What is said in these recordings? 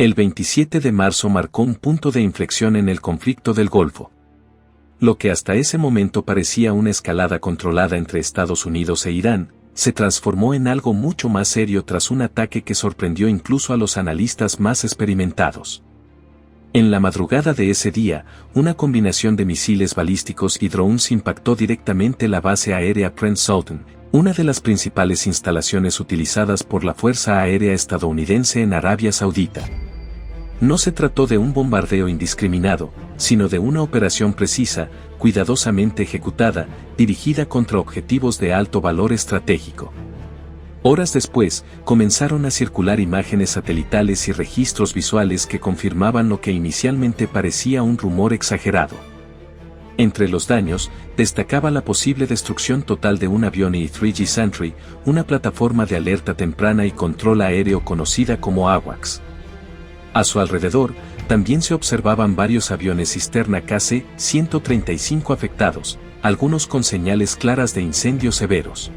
El 27 de marzo marcó un punto de inflexión en el conflicto del Golfo. Lo que hasta ese momento parecía una escalada controlada entre Estados Unidos e Irán, se transformó en algo mucho más serio tras un ataque que sorprendió incluso a los analistas más experimentados. En la madrugada de ese día, una combinación de misiles balísticos y drones impactó directamente la base aérea Prince Sultan, una de las principales instalaciones utilizadas por la Fuerza Aérea estadounidense en Arabia Saudita. No se trató de un bombardeo indiscriminado, sino de una operación precisa, cuidadosamente ejecutada, dirigida contra objetivos de alto valor estratégico. Horas después, comenzaron a circular imágenes satelitales y registros visuales que confirmaban lo que inicialmente parecía un rumor exagerado. Entre los daños, destacaba la posible destrucción total de un avión E-3G Sentry, una plataforma de alerta temprana y control aéreo conocida como AWACS. A su alrededor, también se observaban varios aviones cisterna KC-135 afectados, algunos con señales claras de incendios severos.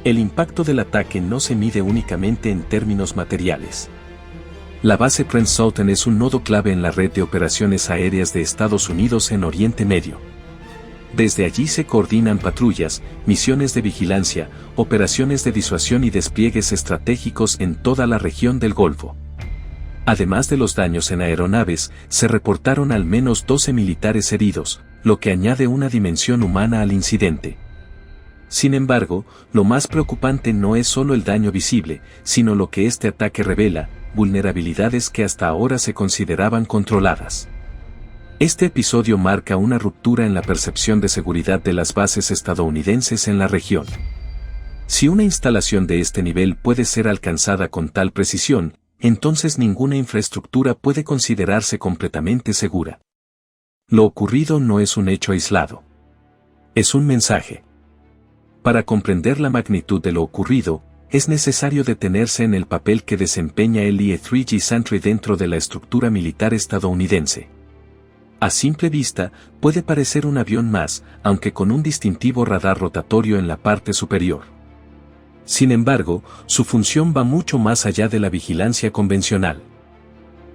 El impacto del ataque no se mide únicamente en términos materiales. La base Prince Sultan es un nodo clave en la red de operaciones aéreas de Estados Unidos en Oriente Medio. Desde allí se coordinan patrullas, misiones de vigilancia, operaciones de disuasión y despliegues estratégicos en toda la región del Golfo. Además de los daños en aeronaves, se reportaron al menos 12 militares heridos, lo que añade una dimensión humana al incidente. Sin embargo, lo más preocupante no es solo el daño visible, sino lo que este ataque revela, vulnerabilidades que hasta ahora se consideraban controladas. Este episodio marca una ruptura en la percepción de seguridad de las bases estadounidenses en la región. Si una instalación de este nivel puede ser alcanzada con tal precisión, entonces ninguna infraestructura puede considerarse completamente segura. Lo ocurrido no es un hecho aislado. Es un mensaje. Para comprender la magnitud de lo ocurrido, es necesario detenerse en el papel que desempeña el E-3G Sentry dentro de la estructura militar estadounidense. A simple vista, puede parecer un avión más, aunque con un distintivo radar rotatorio en la parte superior. Sin embargo, su función va mucho más allá de la vigilancia convencional.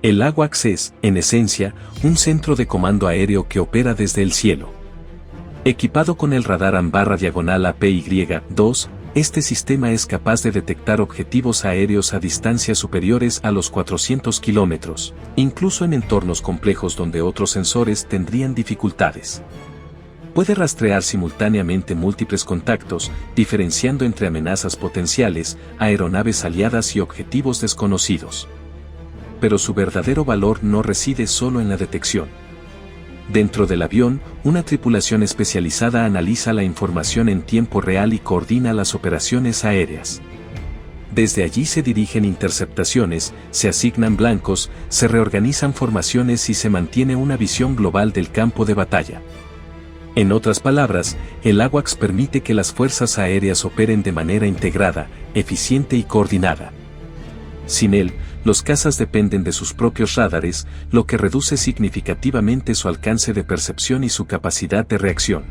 El AWACS es, en esencia, un centro de comando aéreo que opera desde el cielo. Equipado con el radar APY-2, este sistema es capaz de detectar objetivos aéreos a distancias superiores a los 400 kilómetros, incluso en entornos complejos donde otros sensores tendrían dificultades. Puede rastrear simultáneamente múltiples contactos, diferenciando entre amenazas potenciales, aeronaves aliadas y objetivos desconocidos. Pero su verdadero valor no reside solo en la detección. Dentro del avión, una tripulación especializada analiza la información en tiempo real y coordina las operaciones aéreas. Desde allí se dirigen interceptaciones, se asignan blancos, se reorganizan formaciones y se mantiene una visión global del campo de batalla. En otras palabras, el AWACS permite que las fuerzas aéreas operen de manera integrada, eficiente y coordinada. Sin él, los cazas dependen de sus propios radares, lo que reduce significativamente su alcance de percepción y su capacidad de reacción.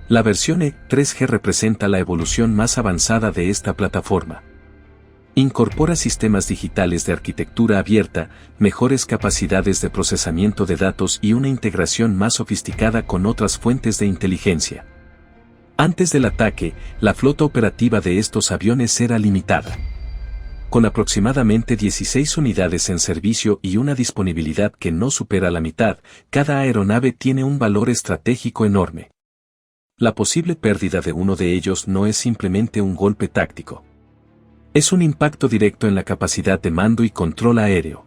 La versión E-3G representa la evolución más avanzada de esta plataforma. Incorpora sistemas digitales de arquitectura abierta, mejores capacidades de procesamiento de datos y una integración más sofisticada con otras fuentes de inteligencia. Antes del ataque, la flota operativa de estos aviones era limitada. Con aproximadamente 16 unidades en servicio y una disponibilidad que no supera la mitad, cada aeronave tiene un valor estratégico enorme. La posible pérdida de uno de ellos no es simplemente un golpe táctico. Es un impacto directo en la capacidad de mando y control aéreo.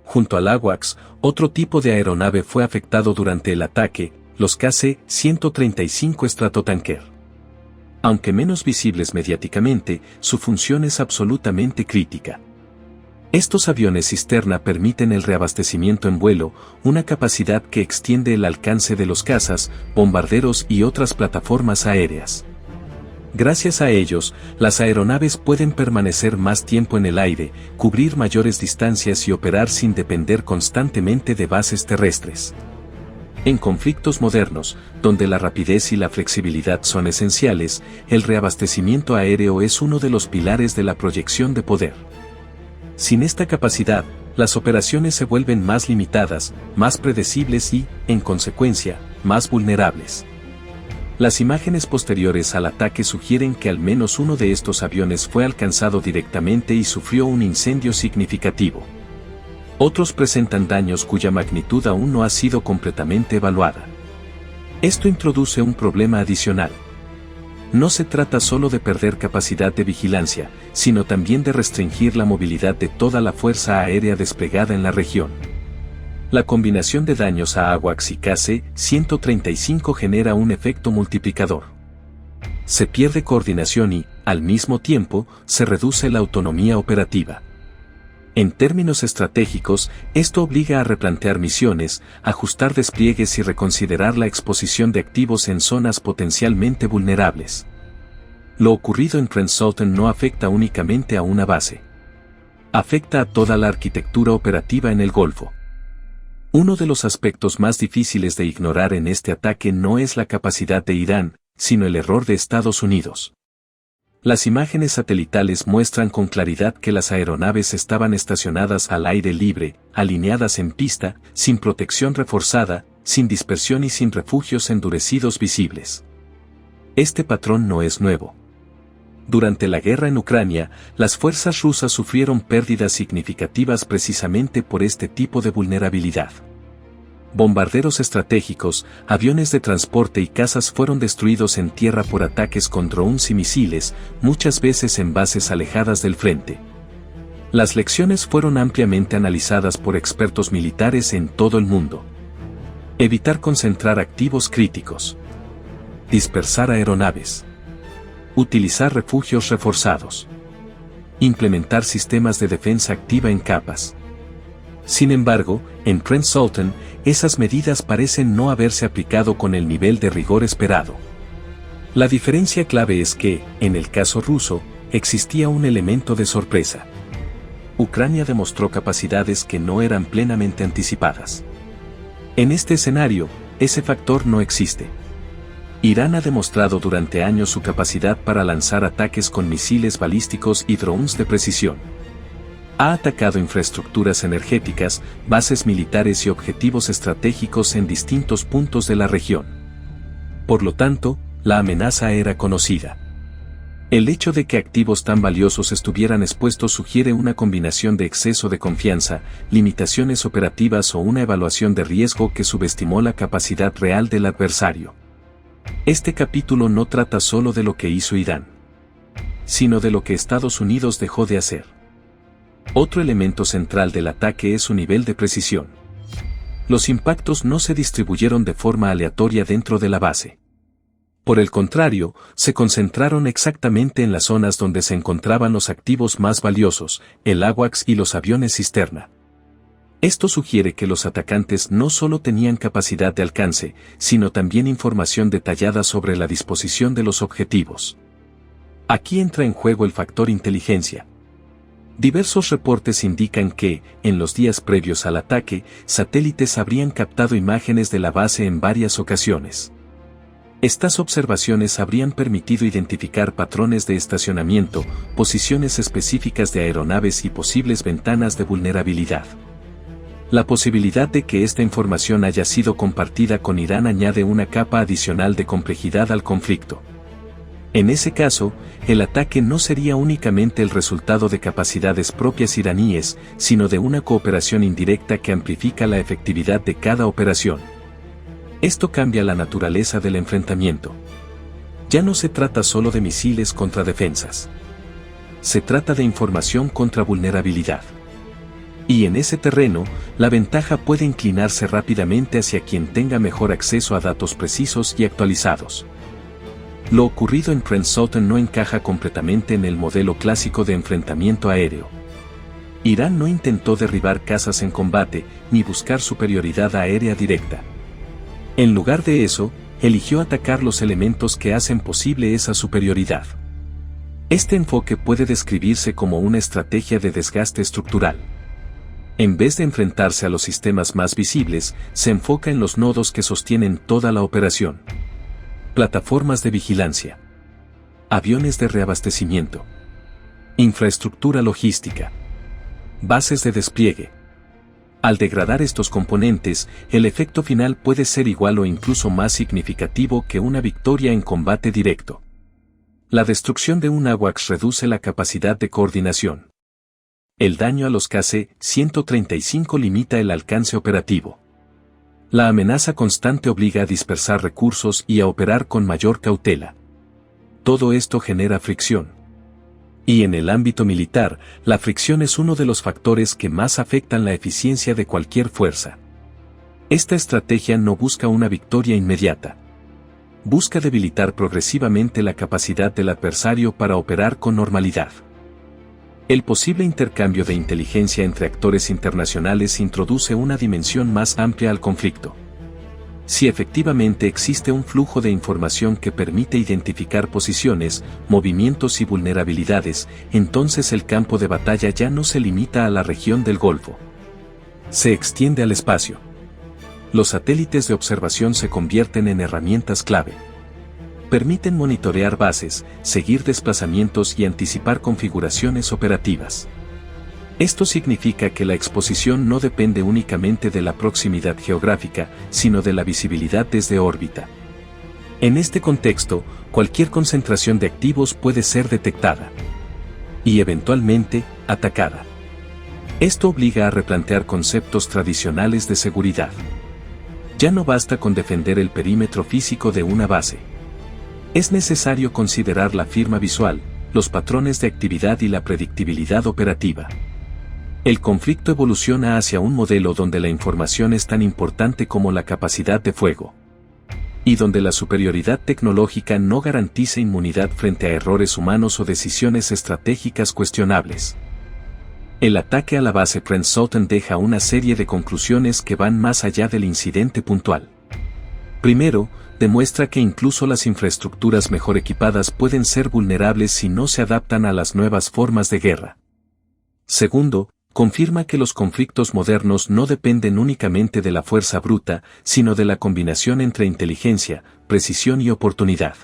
Junto al AWACS, otro tipo de aeronave fue afectado durante el ataque, los KC-135 Stratotanker. Aunque menos visibles mediáticamente, su función es absolutamente crítica. Estos aviones cisterna permiten el reabastecimiento en vuelo, una capacidad que extiende el alcance de los cazas, bombarderos y otras plataformas aéreas. Gracias a ellos, las aeronaves pueden permanecer más tiempo en el aire, cubrir mayores distancias y operar sin depender constantemente de bases terrestres. En conflictos modernos, donde la rapidez y la flexibilidad son esenciales, el reabastecimiento aéreo es uno de los pilares de la proyección de poder. Sin esta capacidad, las operaciones se vuelven más limitadas, más predecibles y, en consecuencia, más vulnerables. Las imágenes posteriores al ataque sugieren que al menos uno de estos aviones fue alcanzado directamente y sufrió un incendio significativo. Otros presentan daños cuya magnitud aún no ha sido completamente evaluada. Esto introduce un problema adicional. No se trata solo de perder capacidad de vigilancia, sino también de restringir la movilidad de toda la fuerza aérea desplegada en la región. La combinación de daños a AWACS y KC-135 genera un efecto multiplicador. Se pierde coordinación y, al mismo tiempo, se reduce la autonomía operativa. En términos estratégicos, esto obliga a replantear misiones, ajustar despliegues y reconsiderar la exposición de activos en zonas potencialmente vulnerables. Lo ocurrido en Trent Sultan no afecta únicamente a una base. Afecta a toda la arquitectura operativa en el Golfo. Uno de los aspectos más difíciles de ignorar en este ataque no es la capacidad de Irán, sino el error de Estados Unidos. Las imágenes satelitales muestran con claridad que las aeronaves estaban estacionadas al aire libre, alineadas en pista, sin protección reforzada, sin dispersión y sin refugios endurecidos visibles. Este patrón no es nuevo. Durante la guerra en Ucrania, las fuerzas rusas sufrieron pérdidas significativas precisamente por este tipo de vulnerabilidad. Bombarderos estratégicos, aviones de transporte y cazas fueron destruidos en tierra por ataques con drones y misiles, muchas veces en bases alejadas del frente. Las lecciones fueron ampliamente analizadas por expertos militares en todo el mundo. Evitar concentrar activos críticos. Dispersar aeronaves. Utilizar refugios reforzados. Implementar sistemas de defensa activa en capas. Sin embargo, en Trent Sultan, esas medidas parecen no haberse aplicado con el nivel de rigor esperado. La diferencia clave es que, en el caso ruso, existía un elemento de sorpresa. Ucrania demostró capacidades que no eran plenamente anticipadas. En este escenario, ese factor no existe. Irán ha demostrado durante años su capacidad para lanzar ataques con misiles balísticos y drones de precisión. Ha atacado infraestructuras energéticas, bases militares y objetivos estratégicos en distintos puntos de la región. Por lo tanto, la amenaza era conocida. El hecho de que activos tan valiosos estuvieran expuestos sugiere una combinación de exceso de confianza, limitaciones operativas o una evaluación de riesgo que subestimó la capacidad real del adversario. Este capítulo no trata solo de lo que hizo Irán, sino de lo que Estados Unidos dejó de hacer. Otro elemento central del ataque es su nivel de precisión. Los impactos no se distribuyeron de forma aleatoria dentro de la base. Por el contrario, se concentraron exactamente en las zonas donde se encontraban los activos más valiosos, el AWACS y los aviones cisterna. Esto sugiere que los atacantes no solo tenían capacidad de alcance, sino también información detallada sobre la disposición de los objetivos. Aquí entra en juego el factor inteligencia. Diversos reportes indican que, en los días previos al ataque, satélites habrían captado imágenes de la base en varias ocasiones. Estas observaciones habrían permitido identificar patrones de estacionamiento, posiciones específicas de aeronaves y posibles ventanas de vulnerabilidad. La posibilidad de que esta información haya sido compartida con Irán añade una capa adicional de complejidad al conflicto. En ese caso, el ataque no sería únicamente el resultado de capacidades propias iraníes, sino de una cooperación indirecta que amplifica la efectividad de cada operación. Esto cambia la naturaleza del enfrentamiento. Ya no se trata solo de misiles contra defensas. Se trata de información contra vulnerabilidad. Y en ese terreno, la ventaja puede inclinarse rápidamente hacia quien tenga mejor acceso a datos precisos y actualizados. Lo ocurrido en Trent Sultan no encaja completamente en el modelo clásico de enfrentamiento aéreo. Irán no intentó derribar cazas en combate, ni buscar superioridad aérea directa. En lugar de eso, eligió atacar los elementos que hacen posible esa superioridad. Este enfoque puede describirse como una estrategia de desgaste estructural. En vez de enfrentarse a los sistemas más visibles, se enfoca en los nodos que sostienen toda la operación. Plataformas de vigilancia. Aviones de reabastecimiento. Infraestructura logística. Bases de despliegue. Al degradar estos componentes, el efecto final puede ser igual o incluso más significativo que una victoria en combate directo. La destrucción de un AWACS reduce la capacidad de coordinación. El daño a los KC-135 limita el alcance operativo. La amenaza constante obliga a dispersar recursos y a operar con mayor cautela. Todo esto genera fricción. Y en el ámbito militar, la fricción es uno de los factores que más afectan la eficiencia de cualquier fuerza. Esta estrategia no busca una victoria inmediata. Busca debilitar progresivamente la capacidad del adversario para operar con normalidad. El posible intercambio de inteligencia entre actores internacionales introduce una dimensión más amplia al conflicto. Si efectivamente existe un flujo de información que permite identificar posiciones, movimientos y vulnerabilidades, entonces el campo de batalla ya no se limita a la región del Golfo. Se extiende al espacio. Los satélites de observación se convierten en herramientas clave. Permiten monitorear bases, seguir desplazamientos y anticipar configuraciones operativas. Esto significa que la exposición no depende únicamente de la proximidad geográfica, sino de la visibilidad desde órbita. En este contexto, cualquier concentración de activos puede ser detectada y eventualmente, atacada. Esto obliga a replantear conceptos tradicionales de seguridad. Ya no basta con defender el perímetro físico de una base. Es necesario considerar la firma visual, los patrones de actividad y la predictibilidad operativa. El conflicto evoluciona hacia un modelo donde la información es tan importante como la capacidad de fuego. Y donde la superioridad tecnológica no garantiza inmunidad frente a errores humanos o decisiones estratégicas cuestionables. El ataque a la base Prince Sultan deja una serie de conclusiones que van más allá del incidente puntual. Primero, demuestra que incluso las infraestructuras mejor equipadas pueden ser vulnerables si no se adaptan a las nuevas formas de guerra. Segundo, confirma que los conflictos modernos no dependen únicamente de la fuerza bruta, sino de la combinación entre inteligencia, precisión y oportunidad.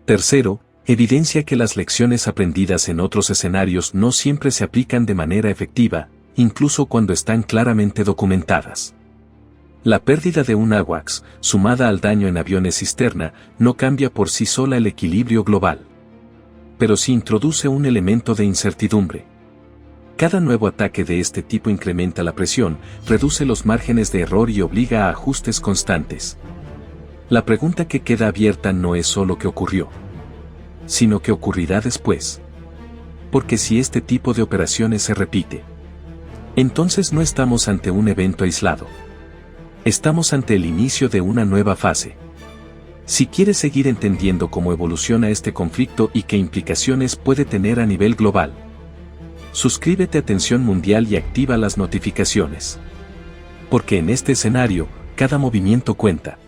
Tercero, evidencia que las lecciones aprendidas en otros escenarios no siempre se aplican de manera efectiva, incluso cuando están claramente documentadas. La pérdida de un AWACS, sumada al daño en aviones cisterna, no cambia por sí sola el equilibrio global. Pero sí introduce un elemento de incertidumbre. Cada nuevo ataque de este tipo incrementa la presión, reduce los márgenes de error y obliga a ajustes constantes. La pregunta que queda abierta no es solo qué ocurrió, sino qué ocurrirá después. Porque si este tipo de operaciones se repite, entonces no estamos ante un evento aislado. Estamos ante el inicio de una nueva fase. Si quieres seguir entendiendo cómo evoluciona este conflicto y qué implicaciones puede tener a nivel global, suscríbete a Tensión Mundial y activa las notificaciones. Porque en este escenario, cada movimiento cuenta.